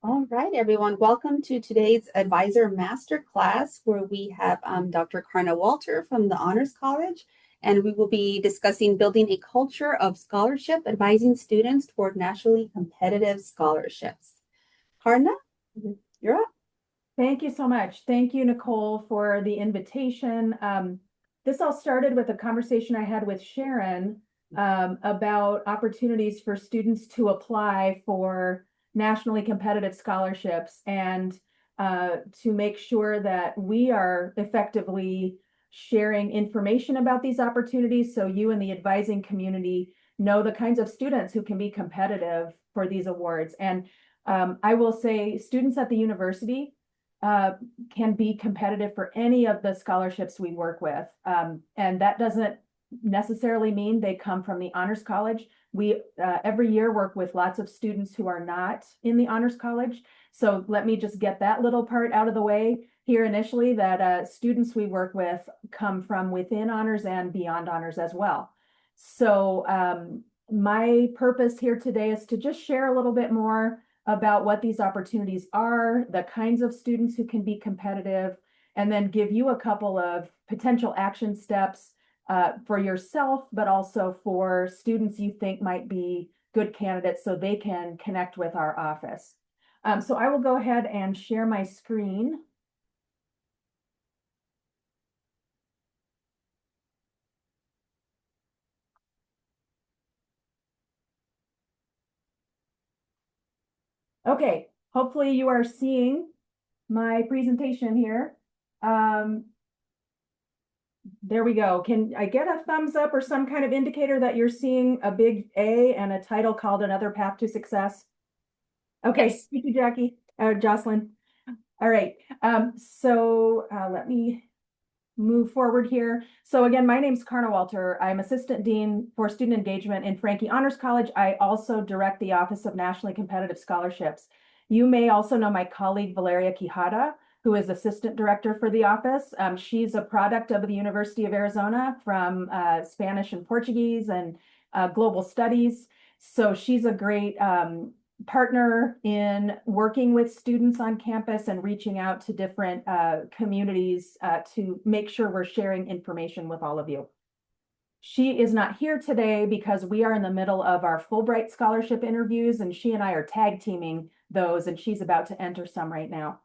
All right, everyone. Welcome to today's Advisor Masterclass, where we have Dr. Karna Walter from the Honors College, and we will be discussing building a culture of scholarship, advising students toward nationally competitive scholarships. Karna, you're up. Thank you so much. Thank you, Nicole, for the invitation. This all started with a conversation I had with Sharon about opportunities for students to apply for nationally competitive scholarships and to make sure that we are effectively sharing information about these opportunities so you and the advising community know the kinds of students who can be competitive for these awards. And I will say students at the university can be competitive for any of the scholarships we work with. And that doesn't necessarily mean they come from the Honors College. We every year work with lots of students who are not in the Honors College. So let me just get that little part out of the way here initially, that students we work with come from within Honors and beyond Honors as well. So my purpose here today is to just share a little bit more about what these opportunities are, the kinds of students who can be competitive, and then give you a couple of potential action steps for yourself, but also for students you think might be good candidates so they can connect with our office. So I will go ahead and share my screen. Okay, hopefully you are seeing my presentation here. There we go. Can I get a thumbs up or some kind of indicator that you're seeing a big A and a title called Another Path to Success? Okay, Yes. thank you, Jackie, Jocelyn. All right, so let me move forward here. So again, my name's Karna Walter. I'm Assistant Dean for Student Engagement in Franke Honors College. I also direct the Office of Nationally Competitive Scholarships. You may also know my colleague, Valeria Quijada, who is Assistant Director for the office. She's a product of the University of Arizona from Spanish and Portuguese and Global Studies. So she's a great partner in working with students on campus and reaching out to different communities to make sure we're sharing information with all of you. She is not here today because we are in the middle of our Fulbright scholarship interviews, and she and I are tag teaming those, and she's about to enter some right now.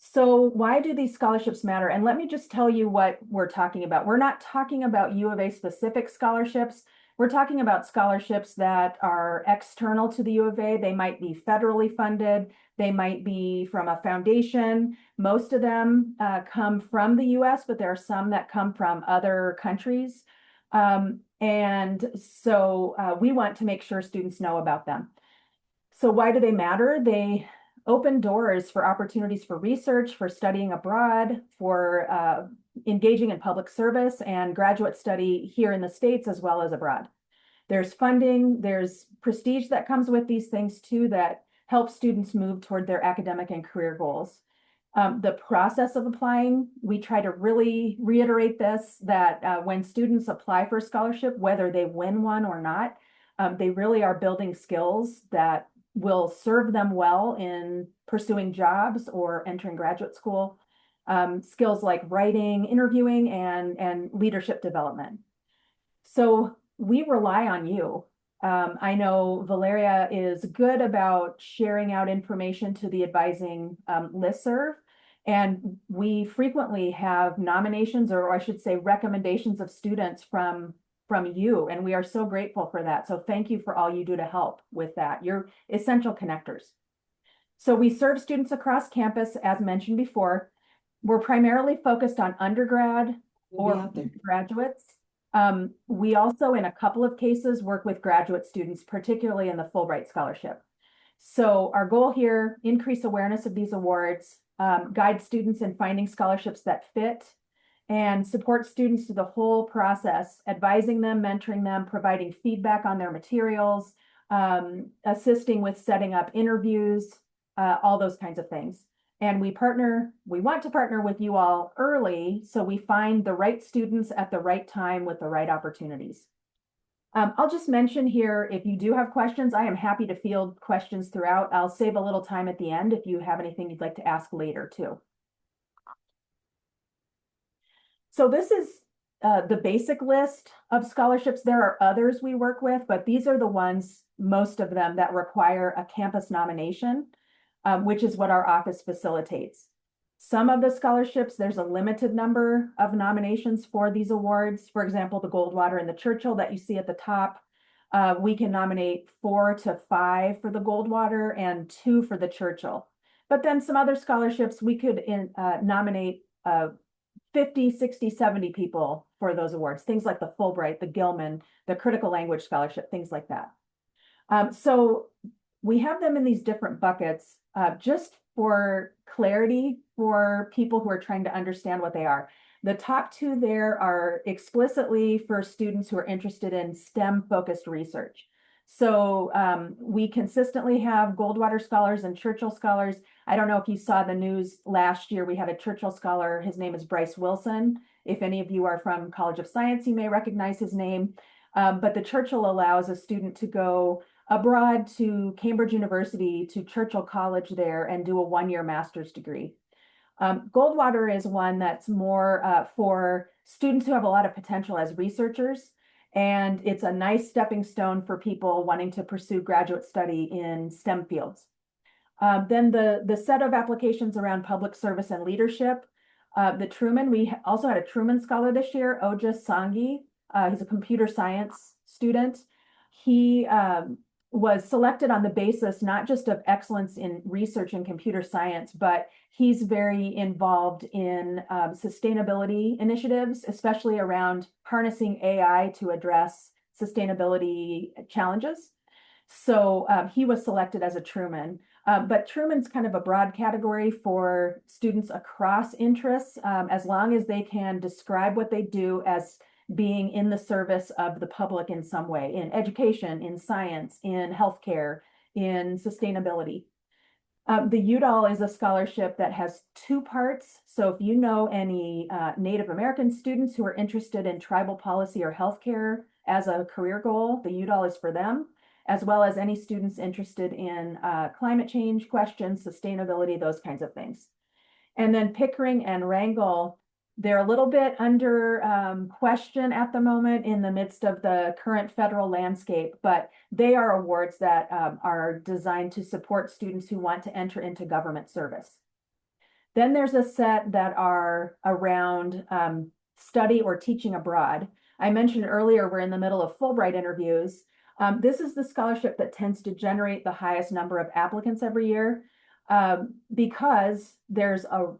So why do these scholarships matter? And let me just tell you what we're talking about. We're not talking about U of A specific scholarships. We're talking about scholarships that are external to the U of A. They might be federally funded. They might be from a foundation. Most of them come from the US, but there are some that come from other countries. And so we want to make sure students know about them. So why do they matter? They open doors for opportunities for research, for studying abroad, for engaging in public service and graduate study here in the States as well as abroad. There's funding, there's prestige that comes with these things too that help students move toward their academic and career goals. The process of applying, we try to really reiterate this, that when students apply for a scholarship, whether they win one or not, they really are building skills that will serve them well in pursuing jobs or entering graduate school. Skills like writing, interviewing, and leadership development. So we rely on you. I know Valeria is good about sharing out information to the advising listserv, and we frequently have nominations, or I should say recommendations of students from you, and we are so grateful for that. So thank you for all you do to help with that. You're essential connectors. So we serve students across campus, as mentioned before. We're primarily focused on undergrad or graduates. We also, in a couple of cases, work with graduate students, particularly in the Fulbright Scholarship. So our goal here, increase awareness of these awards, guide students in finding scholarships that fit, and support students through the whole process, advising them, mentoring them, providing feedback on their materials, assisting with setting up interviews, all those kinds of things. And we want to partner with you all early so we find the right students at the right time with the right opportunities. I'll just mention here, if you do have questions, I am happy to field questions throughout. I'll save a little time at the end if you have anything you'd like to ask later too. So this is the basic list of scholarships. There are others we work with, but these are the ones, most of them, that require a campus nomination, which is what our office facilitates. Some of the scholarships, there's a limited number of nominations for these awards. For example, the Goldwater and the Churchill that you see at the top. We can nominate 4 to 5 for the Goldwater and 2 for the Churchill. But then some other scholarships, we could nominate 50, 60, 70 people for those awards, things like the Fulbright, the Gilman, the Critical Language Scholarship, things like that. So we have them in these different buckets just for clarity for people who are trying to understand what they are. The top 2 there are explicitly for students who are interested in STEM-focused research. So we consistently have Goldwater scholars and Churchill scholars. I don't know if you saw the news last year, we had a Churchill scholar, his name is Bryce Wilson. If any of you are from College of Science, you may recognize his name. But the Churchill allows a student to go abroad to Cambridge University, to Churchill College there, and do a 1-year master's degree. Goldwater is one that's more for students who have a lot of potential as researchers, and it's a nice stepping stone for people wanting to pursue graduate study in STEM fields. Then the set of applications around public service and leadership. The Truman, we also had a Truman Scholar this year, Oja Sangi. He's a computer science student. He was selected on the basis not just of excellence in research in computer science, but he's very involved in sustainability initiatives, especially around harnessing AI to address sustainability challenges. So he was selected as a Truman. But Truman's kind of a broad category for students across interests, as long as they can describe what they do as being in the service of the public in some way, in education, in science, in healthcare, in sustainability. The Udall is a scholarship that has 2 parts. So if you know any Native American students who are interested in tribal policy or healthcare as a career goal, the Udall is for them, as well as any students interested in climate change questions, sustainability, those kinds of things. And then Pickering and Wrangell, they're a little bit under question at the moment in the midst of the current federal landscape, but they are awards that are designed to support students who want to enter into government service. Then there's a set that are around study or teaching abroad. I mentioned earlier, we're in the middle of Fulbright interviews. This is the scholarship that tends to generate the highest number of applicants every year because there's a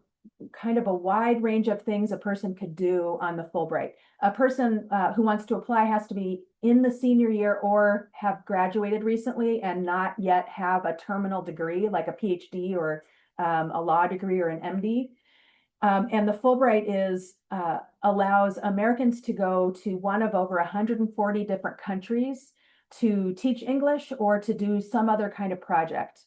kind of a wide range of things a person could do on the Fulbright. A person who wants to apply has to be in the senior year or have graduated recently and not yet have a terminal degree like a PhD or a law degree or an MD. And the Fulbright allows Americans to go to one of over 140 different countries to teach English or to do some other kind of project.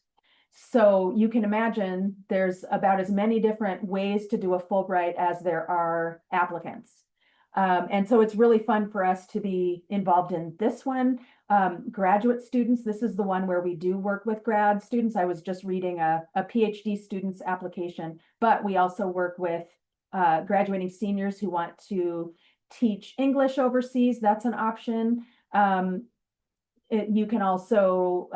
So you can imagine there's about as many different ways to do a Fulbright as there are applicants. And so it's really fun for us to be involved in this one. Graduate students, this is the one where we do work with grad students. I was just reading a PhD student's application, but we also work with graduating seniors who want to teach English overseas. That's an option. You can also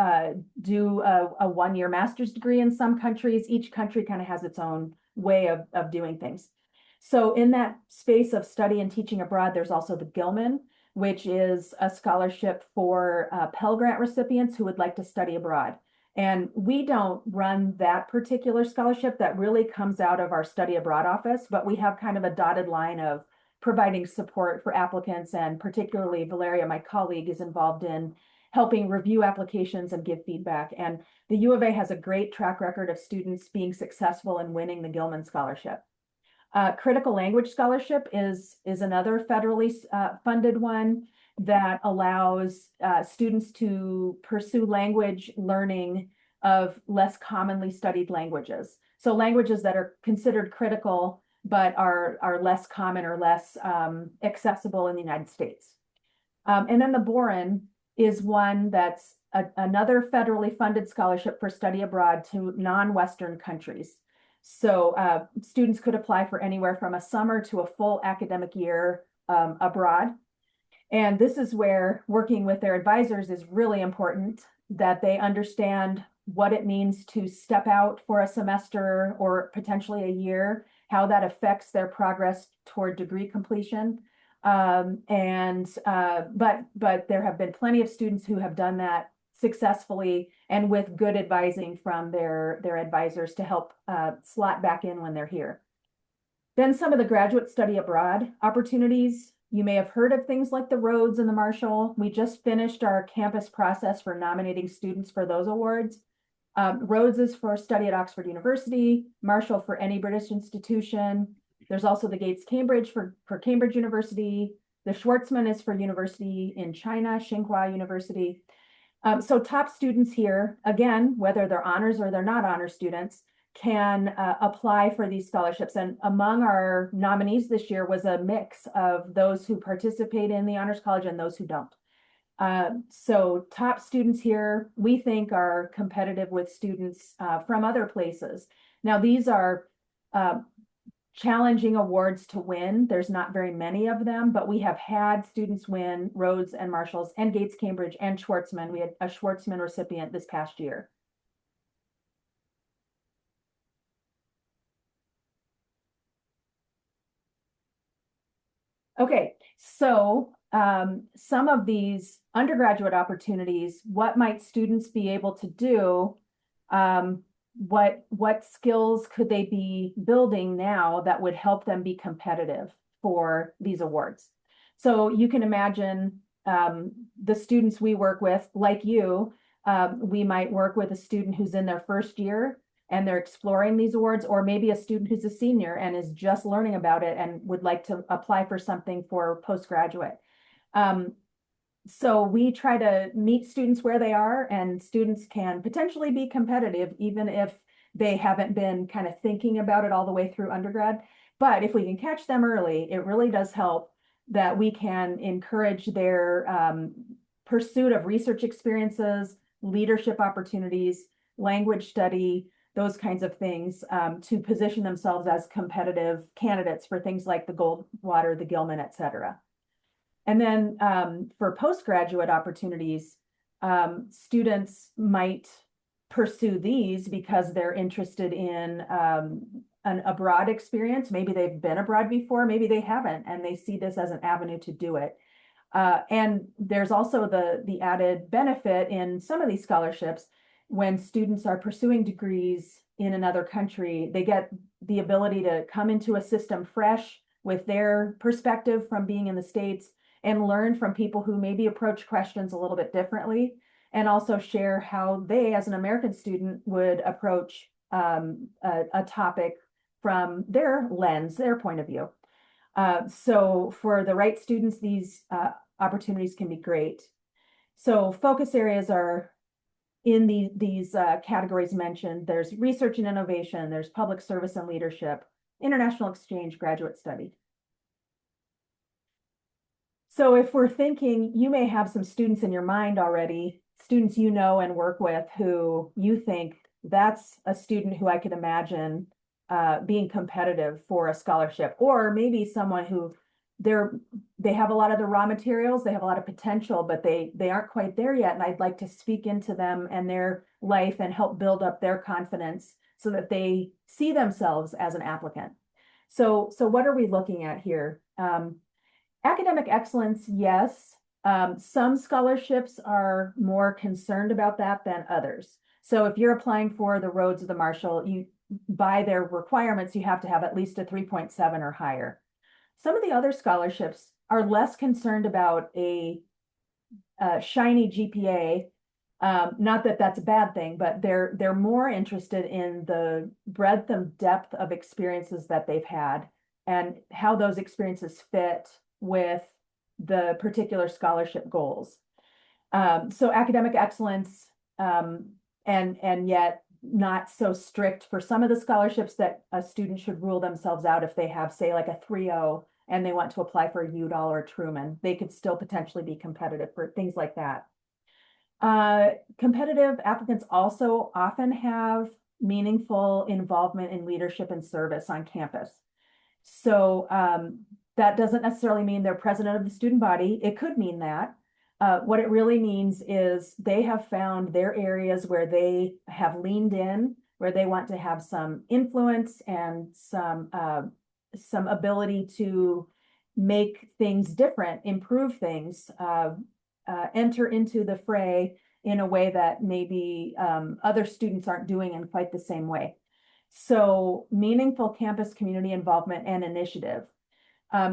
do a 1-year master's degree in some countries. Each country kind of has its own way of doing things. So in that space of study and teaching abroad, there's also the Gilman, which is a scholarship for Pell Grant recipients who would like to study abroad. And we don't run that particular scholarship. That really comes out of our study abroad office, but we have kind of a dotted line of providing support for applicants, and particularly Valeria, my colleague, is involved in helping review applications and give feedback. And the U of A has a great track record of students being successful in winning the Gilman Scholarship. Critical Language Scholarship is another federally funded one that allows students to pursue language learning of less commonly studied languages. So languages that are considered critical, but are less common or less accessible in the United States. And then the Boren is one that's another federally funded scholarship for study abroad to non-Western countries. So students could apply for anywhere from a summer to a full academic year abroad. And this is where working with their advisors is really important, that they understand what it means to step out for a semester or potentially a year, how that affects their progress toward degree completion. But there have been plenty of students who have done that successfully and with good advising from their advisors to help slot back in when they're here. Then some of the graduate study abroad opportunities. You may have heard of things like the Rhodes and the Marshall. We just finished our campus process for nominating students for those awards. Rhodes is for study at Oxford University, Marshall for any British institution. There's also the Gates Cambridge for Cambridge University. The Schwartzman is for university in China, Tsinghua University. So top students here, again, whether they're honors or they're not honor students, can apply for these scholarships. And among our nominees this year was a mix of those who participate in the Honors College and those who don't. So top students here, we think, are competitive with students from other places. Now, these are challenging awards to win. There's not very many of them, but we have had students win Rhodes and Marshalls and Gates Cambridge and Schwartzman. We had a Schwartzman recipient this past year. Okay, so some of these undergraduate opportunities, what might students be able to do? What skills could they be building now that would help them be competitive for these awards? So you can imagine the students we work with, like you, we might work with a student who's in their first year and they're exploring these awards, or maybe a student who's a senior and is just learning about it and would like to apply for something for postgraduate. So we try to meet students where they are, and students can potentially be competitive even if they haven't been kind of thinking about it all the way through undergrad. But if we can catch them early, it really does help that we can encourage their pursuit of research experiences, leadership opportunities, language study, those kinds of things, to position themselves as competitive candidates for things like the Goldwater, the Gilman, et cetera. And then for postgraduate opportunities, students might pursue these because they're interested in an abroad experience. Maybe they've been abroad before, maybe they haven't, and they see this as an avenue to do it. And there's also the added benefit in some of these scholarships. When students are pursuing degrees in another country, they get the ability to come into a system fresh with their perspective from being in the States and learn from people who maybe approach questions a little bit differently, and also share how they, as an American student, would approach a topic from their lens, their point of view. So for the right students, these opportunities can be great. So focus areas are in these categories mentioned. There's research and innovation, there's public service and leadership, international exchange, graduate study. So if we're thinking, you may have some students in your mind already, students you know and work with who you think that's a student who I could imagine being competitive for a scholarship, or maybe someone who they have a lot of the raw materials, they have a lot of potential, but they aren't quite there yet. And I'd like to speak into them and their life and help build up their confidence so that they see themselves as an applicant. So what are we looking at here? Academic excellence, yes. Some scholarships are more concerned about that than others. So if you're applying for the Rhodes or the Marshall, by their requirements, you have to have at least a 3.7 or higher. Some of the other scholarships are less concerned about a shiny GPA. Not that that's a bad thing, but they're more interested in the breadth and depth of experiences that they've had and how those experiences fit with the particular scholarship goals. So academic excellence, and yet not so strict for some of the scholarships that a student should rule themselves out if they have, say, like a 3.0 and they want to apply for Udall or Truman. They could still potentially be competitive for things like that. Competitive applicants also often have meaningful involvement in leadership and service on campus. So that doesn't necessarily mean they're president of the student body. It could mean that. What it really means is they have found their areas where they have leaned in, where they want to have some influence and some ability to make things different, improve things, enter into the fray in a way that maybe other students aren't doing in quite the same way. So meaningful campus community involvement and initiative.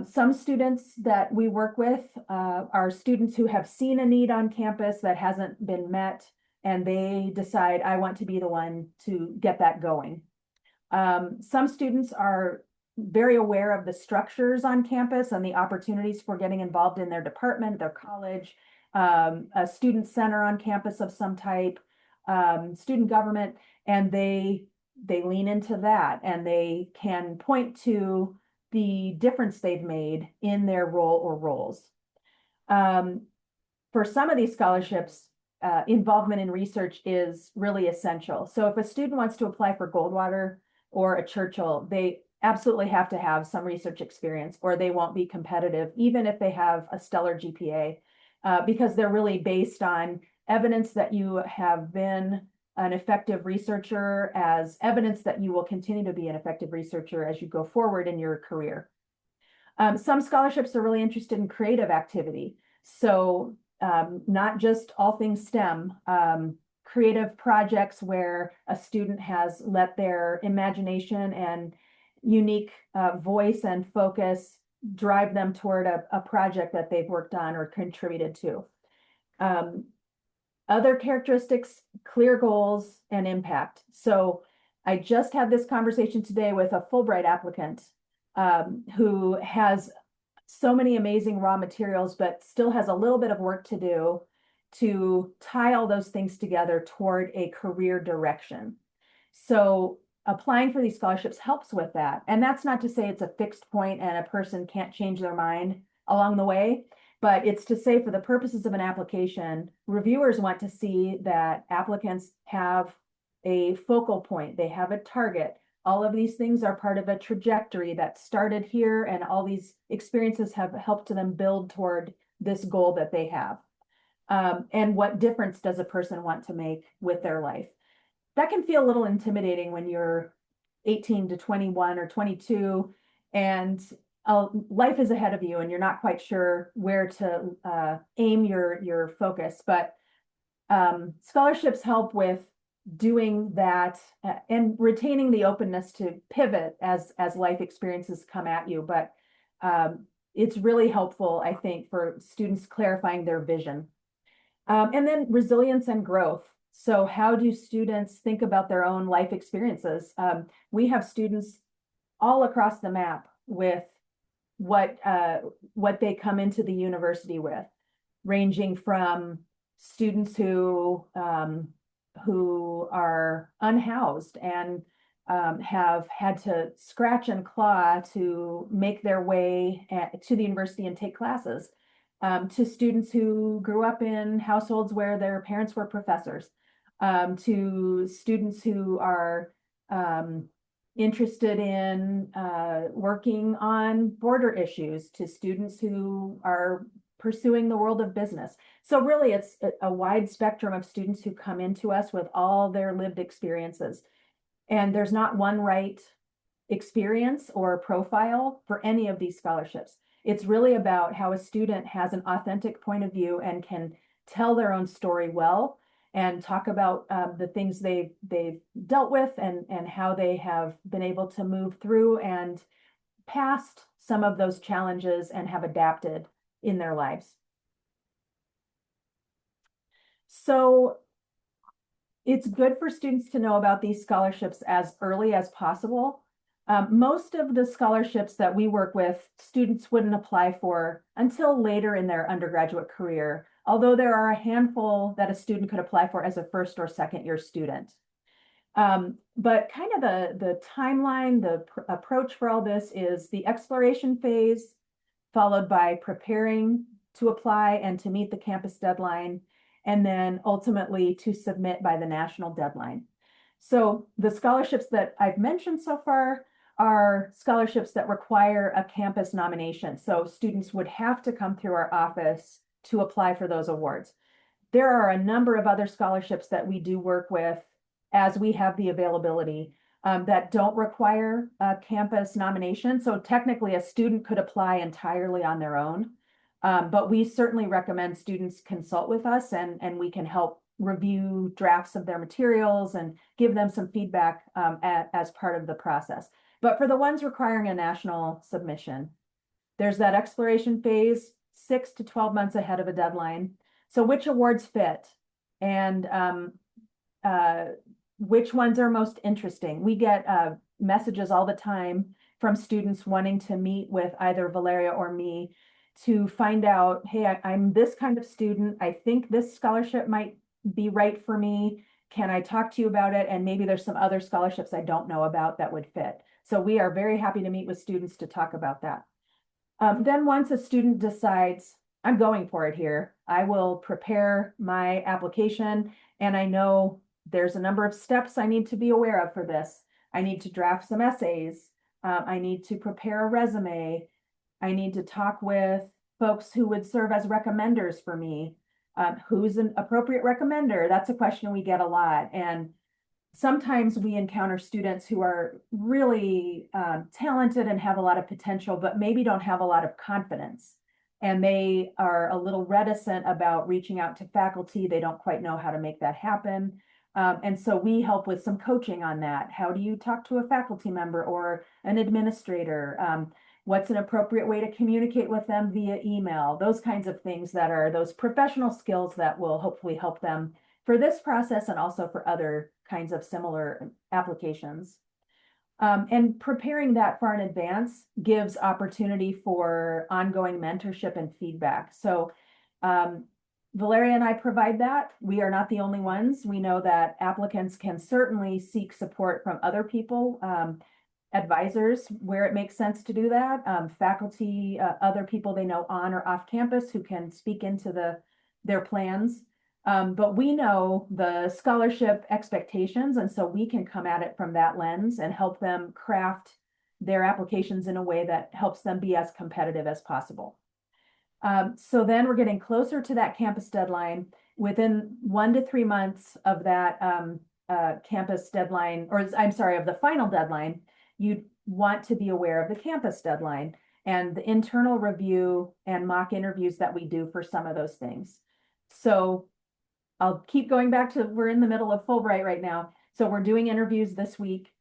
Some students that we work with are students who have seen a need on campus that hasn't been met, and they decide, I want to be the one to get that going. Some students are very aware of the structures on campus and the opportunities for getting involved in their department, their college, a student center on campus of some type, student government, and they lean into that, and they can point to the difference they've made in their role or roles. For some of these scholarships, involvement in research is really essential. So if a student wants to apply for Goldwater or a Churchill, they absolutely have to have some research experience, or they won't be competitive, even if they have a stellar GPA, because they're really based on evidence that you have been an effective researcher, as evidence that you will continue to be an effective researcher as you go forward in your career. Some scholarships are really interested in creative activity. So not just all things STEM, creative projects where a student has let their imagination and unique voice and focus drive them toward a project that they've worked on or contributed to. Other characteristics, clear goals and impact. So I just had this conversation today with a Fulbright applicant who has so many amazing raw materials, but still has a little bit of work to do to tie all those things together toward a career direction. So applying for these scholarships helps with that. And that's not to say it's a fixed point and a person can't change their mind along the way, but it's to say, for the purposes of an application, reviewers want to see that applicants have a focal point, they have a target. All of these things are part of a trajectory that started here, and all these experiences have helped them build toward this goal that they have. And what difference does a person want to make with their life? That can feel a little intimidating when you're 18 to 21 or 22, and life is ahead of you and you're not quite sure where to aim your focus. But scholarships help with doing that and retaining the openness to pivot as life experiences come at you. But it's really helpful, I think, for students clarifying their vision. And then resilience and growth. So how do students think about their own life experiences? We have students all across the map with what they come into the university with, ranging from students who are unhoused and have had to scratch and claw to make their way to the university and take classes, to students who grew up in households where their parents were professors, to students who are interested in working on border issues, to students who are pursuing the world of business. So really, it's a wide spectrum of students who come into us with all their lived experiences. And there's not one right experience or profile for any of these scholarships. It's really about how a student has an authentic point of view and can tell their own story well, and talk about the things they've dealt with, and how they have been able to move through and past some of those challenges and have adapted in their lives. So it's good for students to know about these scholarships as early as possible. Most of the scholarships that we work with, students wouldn't apply for until later in their undergraduate career, although there are a handful that a student could apply for as a first or second year student. But kind of the timeline, the approach for all this is the exploration phase followed by preparing to apply and to meet the campus deadline, and then ultimately to submit by the national deadline. So the scholarships that I've mentioned so far are scholarships that require a campus nomination. So students would have to come through our office to apply for those awards. There are a number of other scholarships that we do work with as we have the availability that don't require a campus nomination. So technically a student could apply entirely on their own. But we certainly recommend students consult with us, and we can help review drafts of their materials and give them some feedback as part of the process. But for the ones requiring a national submission, there's that exploration phase 6 to 12 months ahead of a deadline. So which awards fit, and which ones are most interesting? We get messages all the time from students wanting to meet with either Valeria or me to find out, hey, I'm this kind of student. I think this scholarship might be right for me. Can I talk to you about it? And maybe there's some other scholarships I don't know about that would fit. So we are very happy to meet with students to talk about that. Then once a student decides, I'm going for it here, I will prepare my application, and I know there's a number of steps I need to be aware of for this. I need to draft some essays. I need to prepare a resume. I need to talk with folks who would serve as recommenders for me. Who's an appropriate recommender? That's a question we get a lot. And sometimes we encounter students who are really talented and have a lot of potential, but maybe don't have a lot of confidence. And they are a little reticent about reaching out to faculty. They don't quite know how to make that happen. And so we help with some coaching on that. How do you talk to a faculty member or an administrator? What's an appropriate way to communicate with them via email? Those kinds of things that are those professional skills that will hopefully help them for this process and also for other kinds of similar applications. And preparing that far in advance gives opportunity for ongoing mentorship and feedback. So Valeria and I provide that. We are not the only ones. We know that applicants can certainly seek support from other people, advisors where it makes sense to do that, faculty, other people they know on or off campus who can speak into their plans. But we know the scholarship expectations, and so we can come at it from that lens and help them craft their applications in a way that helps them be as competitive as possible. So then we're getting closer to that campus deadline. Within 1 to 3 months of that campus deadline, or I'm sorry, of the final deadline, you'd want to be aware of the campus deadline and the internal review and mock interviews that we do for some of those things. So I'll keep going back to, we're in the middle of Fulbright right now. So we're doing interviews this week.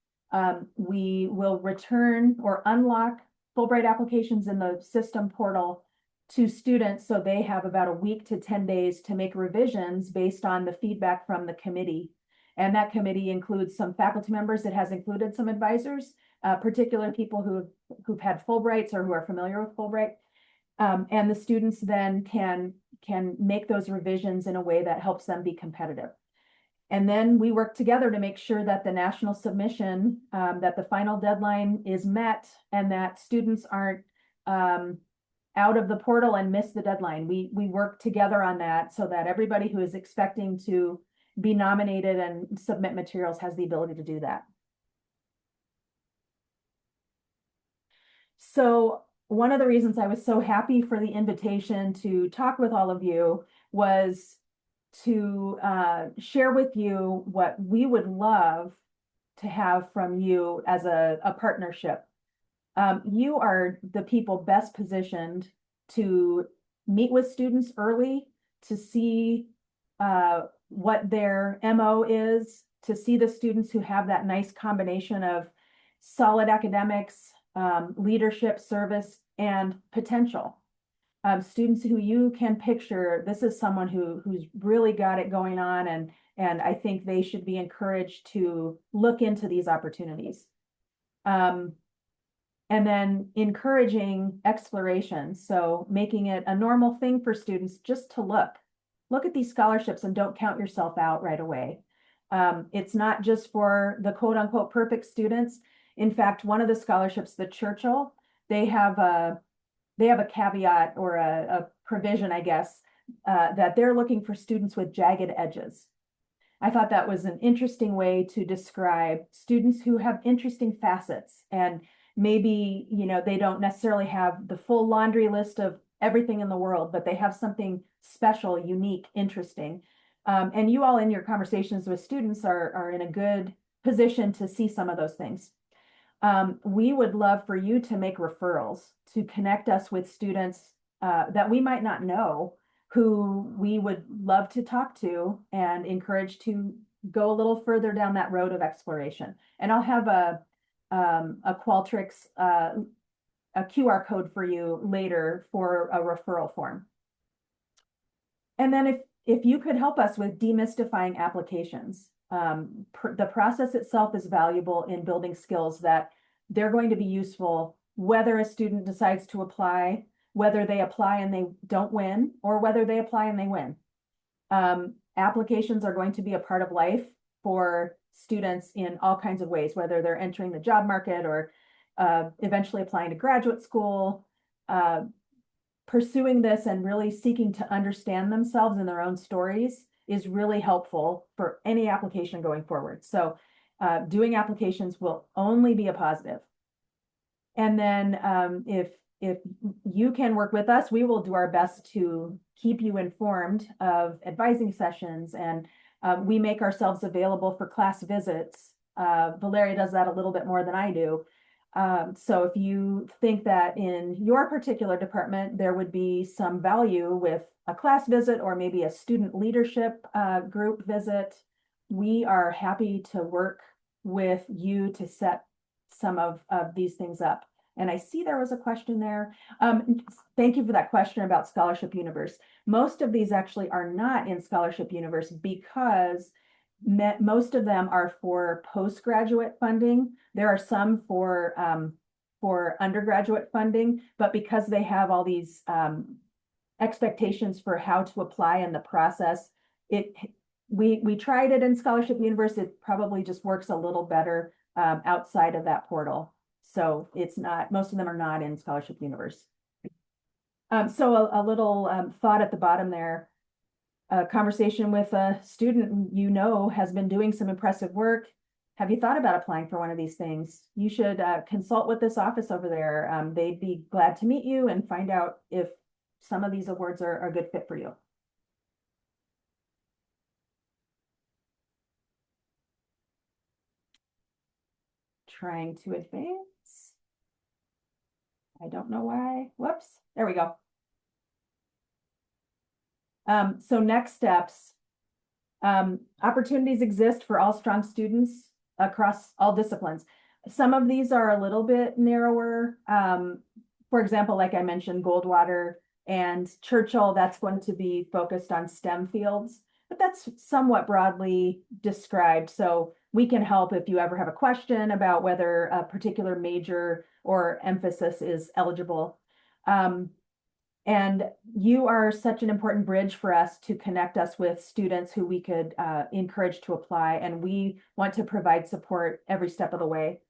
We will return or unlock Fulbright applications in the system portal to students. So they have about a week to 10 days to make revisions based on the feedback from the committee. And that committee includes some faculty members. It has included some advisors, particular people who've had Fulbrights or who are familiar with Fulbright. And the students then can make those revisions in a way that helps them be competitive. And then we work together to make sure that the national submission, that the final deadline is met and that students aren't out of the portal and miss the deadline. We work together on that so that everybody who is expecting to be nominated and submit materials has the ability to do that. So one of the reasons I was so happy for the invitation to talk with all of you was to share with you what we would love to have from you as a partnership. You are the people best positioned to meet with students early, to see what their MO is, to see the students who have that nice combination of solid academics, leadership, service, and potential. Students who you can picture, this is someone who's really got it going on, and I think they should be encouraged to look into these opportunities. And then encouraging exploration. So making it a normal thing for students just to look at these scholarships and don't count yourself out right away. It's not just for the quote unquote perfect students. In fact, one of the scholarships, the Churchill, they have they have a caveat or a provision, I guess, that they're looking for students with jagged edges. I thought that was an interesting way to describe students who have interesting facets, and maybe, they don't necessarily have the full laundry list of everything in the world, but they have something special, unique, interesting. And you all in your conversations with students are in a good position to see some of those things. We would love for you to make referrals to connect us with students that we might not know, who we would love to talk to and encourage to go a little further down that road of exploration. And I'll have a Qualtrics, a QR code for you later for a referral form. And then if you could help us with demystifying applications, the process itself is valuable in building skills that they're going to be useful, whether a student decides to apply, whether they apply and they don't win, or whether they apply and they win. Applications are going to be a part of life for students in all kinds of ways, whether they're entering the job market or eventually applying to graduate school. Pursuing this and really seeking to understand themselves and their own stories is really helpful for any application going forward. So doing applications will only be a positive. And then if you can work with us, we will do our best to keep you informed of advising sessions, and we make ourselves available for class visits. Valeria does that a little bit more than I do. So if you think that in your particular department, there would be some value with a class visit or maybe a student leadership group visit, we are happy to work with you to set some of these things up. And I see there was a question there. Thank you for that question about Scholarship Universe. Most of these actually are not in Scholarship Universe because most of them are for postgraduate funding. There are some for undergraduate funding, but because they have all these expectations for how to apply in the process, we tried it in Scholarship Universe. It probably just works a little better outside of that portal. So it's not, most of them are not in Scholarship Universe. So a little thought at the bottom there. A conversation with a student has been doing some impressive work. Have you thought about applying for one of these things? You should consult with this office over there. They'd be glad to meet you and find out if some of these awards are a good fit for you. Trying to advance. I don't know why. Whoops. There we go. So next steps. Opportunities exist for all strong students across all disciplines. Some of these are a little bit narrower. For example, like I mentioned, Goldwater and Churchill, that's going to be focused on STEM fields, but that's somewhat broadly described. So we can help if you ever have a question about whether a particular major or emphasis is eligible. And you are such an important bridge for us to connect us with students who we could encourage to apply, and we want to provide support every step of the way.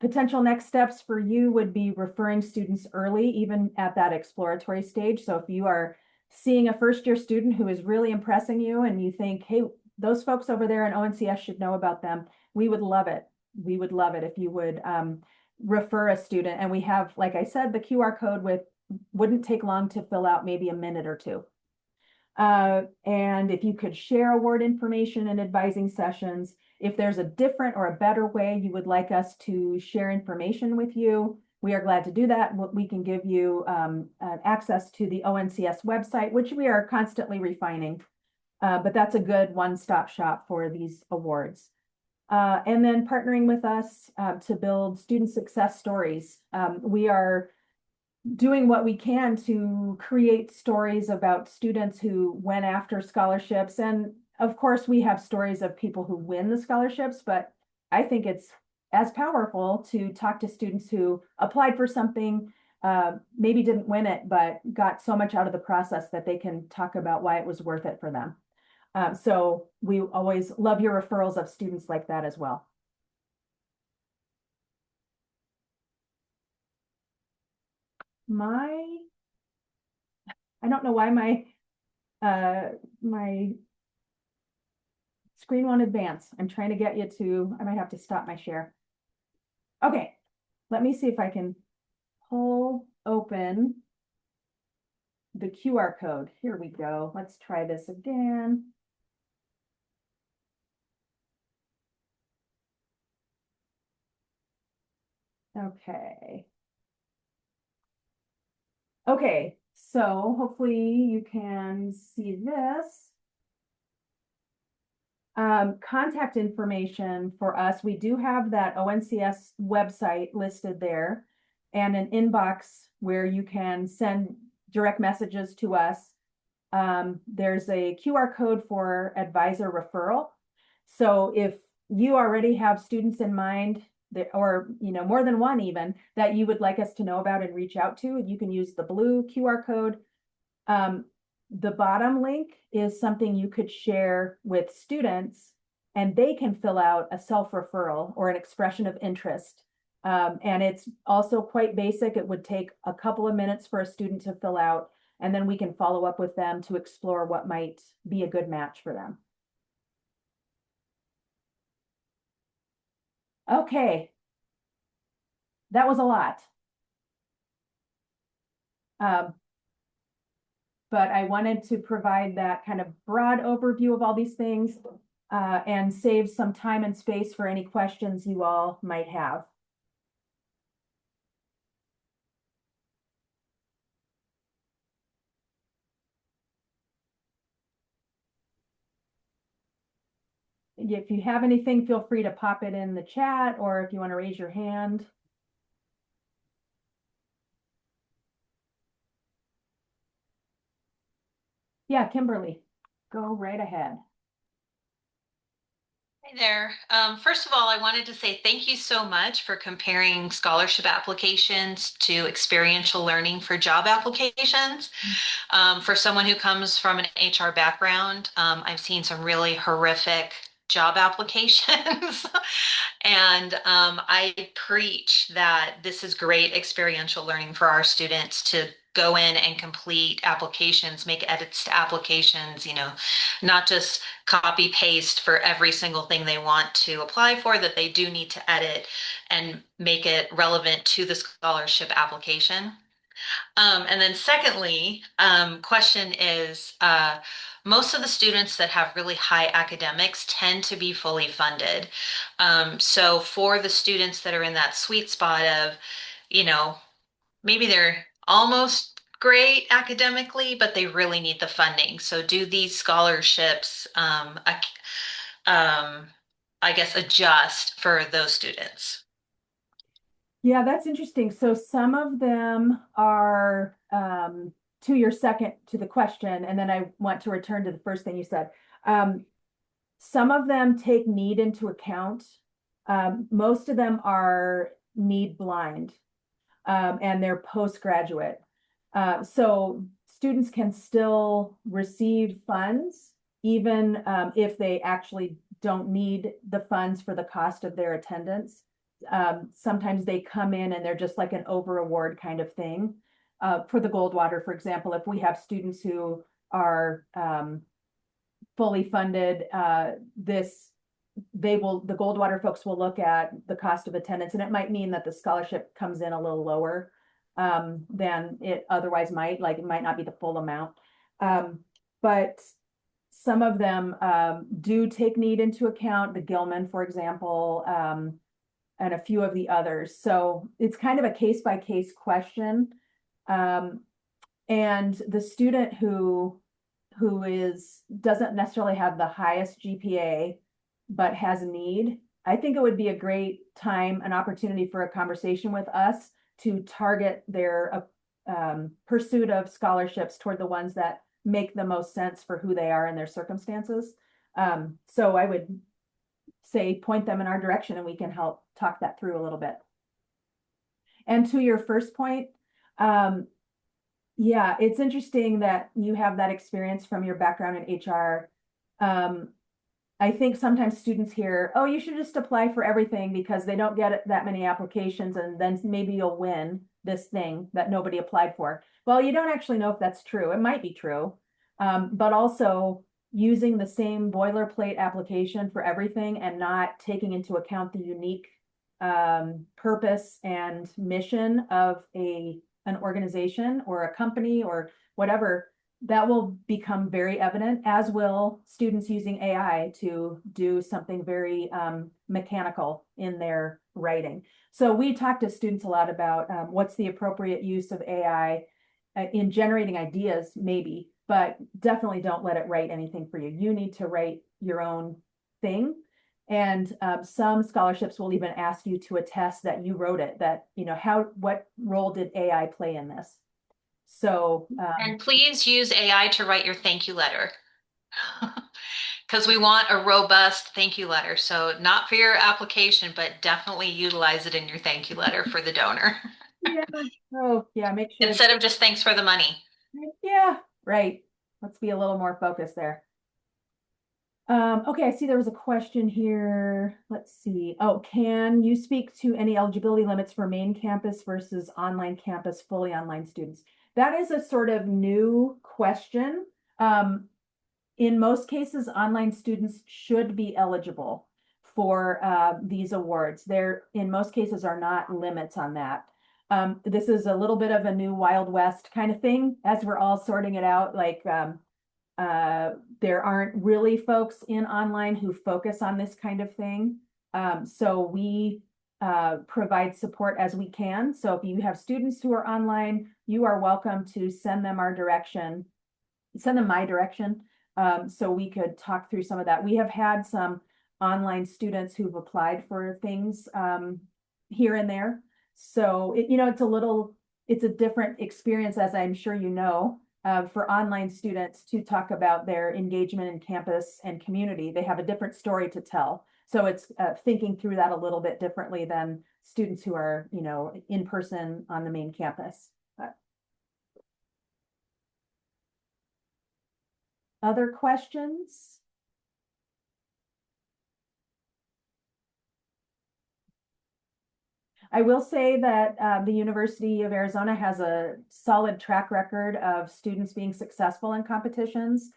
Potential next steps for you would be referring students early, even at that exploratory stage. So if you are seeing a first-year student who is really impressing you and you think, hey, those folks over there in ONCS should know about them, we would love it. We would love it if you would refer a student. And we have, like I said, the QR code wouldn't take long to fill out, maybe a minute or two. And if you could share award information in advising sessions, if there's a different or a better way you would like us to share information with you, we are glad to do that. We can give you access to the ONCS website, which we are constantly refining. But that's a good one-stop shop for these awards. And then partnering with us to build student success stories. We are doing what we can to create stories about students who went after scholarships. And of course, we have stories of people who win the scholarships, but I think it's as powerful to talk to students who applied for something, maybe didn't win it, but got so much out of the process that they can talk about why it was worth it for them. So we always love your referrals of students like that as well. I don't know why my screen won't advance. I'm trying to get you to, I might have to stop my share. Okay, let me see if I can pull open the QR code. Here we go. Let's try this again. Okay. Okay, so hopefully you can see this. Contact information for us. We do have that ONCS website listed there and an inbox where you can send direct messages to us. There's a QR code for advisor referral. So if you already have students in mind that, or more than one even, that you would like us to know about and reach out to, you can use the blue QR code. The bottom link is something you could share with students and they can fill out a self-referral or an expression of interest. And it's also quite basic. It would take a couple of minutes for a student to fill out, and then we can follow up with them to explore what might be a good match for them. Okay, that was a lot. But I wanted to provide that kind of broad overview of all these things and save some time and space for any questions you all might have. If you have anything, feel free to pop it in the chat, or if you want to raise your hand. Yeah, Kimberly, go right ahead. Hey there. First of all, I wanted to say thank you so much for comparing scholarship applications to experiential learning for job applications. For someone who comes from an HR background, I've seen some really horrific job applications. And I preach that this is great experiential learning for our students to go in and complete applications, make edits to applications, not just copy paste for every single thing they want to apply for, that they do need to edit and make it relevant to the scholarship application. And then secondly, question is, most of the students that have really high academics tend to be fully funded. So for the students that are in that sweet spot of, you know, maybe they're almost great academically, but they really need the funding. So do these scholarships, I guess, adjust for those students? Yeah, that's interesting. So some of them are to your second to the question, and then I want to return to the first thing you said. Some of them take need into account. Most of them are need blind, and they're postgraduate. So students can still receive funds even if they actually don't need the funds for the cost of their attendance. Sometimes they come in and they're just like an over award kind of thing. For the Goldwater, for example, if we have students who are fully funded, the Goldwater folks will look at the cost of attendance, and it might mean that the scholarship comes in a little lower than it otherwise might, like it might not be the full amount. But some of them do take need into account, the Gilman, for example, and a few of the others. So it's kind of a case by case question. And the student who doesn't necessarily have the highest GPA, but has a need, I think it would be a great time, an opportunity for a conversation with us to target their pursuit of scholarships toward the ones that make the most sense for who they are and their circumstances. So I would say point them in our direction and we can help talk that through a little bit. And to your first point, yeah, it's interesting that you have that experience from your background in HR. I think sometimes students hear, oh, you should just apply for everything because they don't get that many applications and then maybe you'll win this thing that nobody applied for. Well, you don't actually know if that's true. It might be true. But also using the same boilerplate application for everything and not taking into account the unique purpose and mission of an organization or a company or whatever, that will become very evident, as will students using AI to do something very mechanical in their writing. So we talk to students a lot about what's the appropriate use of AI in generating ideas, maybe, but definitely don't let it write anything for you. You need to write your own thing. And some scholarships will even ask you to attest that you wrote it, that, what role did AI play in this? So, And please use AI to write your thank you letter. Because we want a robust thank you letter. So not for your application, but definitely utilize it in your thank you letter for the donor. yeah, oh, yeah, make sure. Instead of just thanks for the money. Yeah, right. Let's be a little more focused there. Okay, I see there was a question here. Let's see. Oh, can you speak to any eligibility limits for main campus versus online campus, fully online students? That is a sort of new question. In most cases, online students should be eligible for these awards. There, in most cases, are not limits on that. This is a little bit of a new Wild West kind of thing as we're all sorting it out. Like there aren't really folks in online who focus on this kind of thing. So we provide support as we can. So if you have students who are online, you are welcome to send them my direction. So we could talk through some of that. We have had some online students who've applied for things here and there. So it's a different experience, as I'm sure you know, for online students to talk about their engagement in campus and community. They have a different story to tell. So it's thinking through that a little bit differently than students who are, in person on the main campus. Other questions? I will say that the University of Arizona has a solid track record of students being successful in competitions.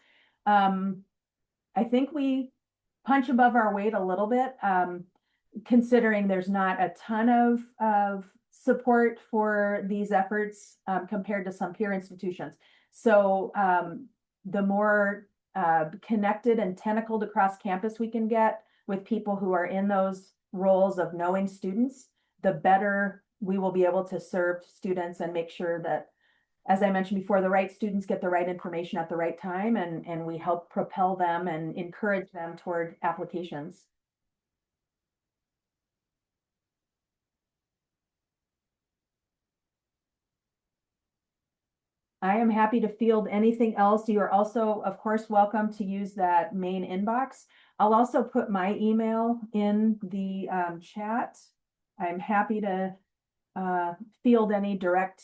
I think we punch above our weight a little bit, considering there's not a ton of support for these efforts compared to some peer institutions. So the more connected and tentacled across campus we can get with people who are in those roles of knowing students, the better we will be able to serve students and make sure that, as I mentioned before, the right students get the right information at the right time, and we help propel them and encourage them toward applications. I am happy to field anything else. You are also, of course, welcome to use that main inbox. I'll also put my email in the chat. I'm happy to field any direct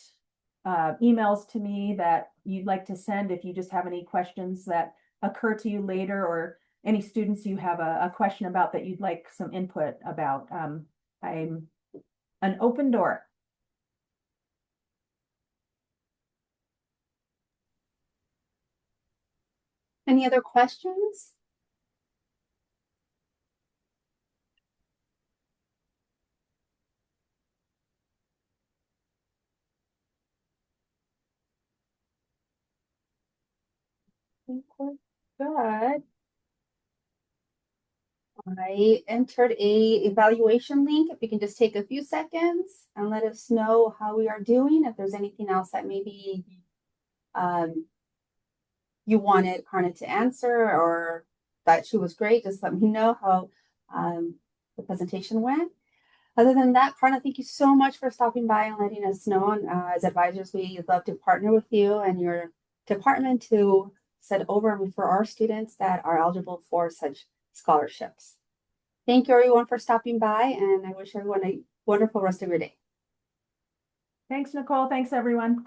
emails to me that you'd like to send if you just have any questions that occur to you later, or any students you have a question about that you'd like some input about. I'm an open door. Any other questions? I think we're good. I entered a evaluation link. If you can just take a few seconds and let us know how we are doing. If there's anything else that maybe you wanted Karna to answer or that she was great, just let me know how the presentation went. Other than that, Karna, thank you so much for stopping by and letting us know. And as advisors, we'd love to partner with you and your department to set over for our students that are eligible for such scholarships. Thank you, everyone, for stopping by, and I wish everyone a wonderful rest of your day. Thanks, Nicole. Thanks, everyone.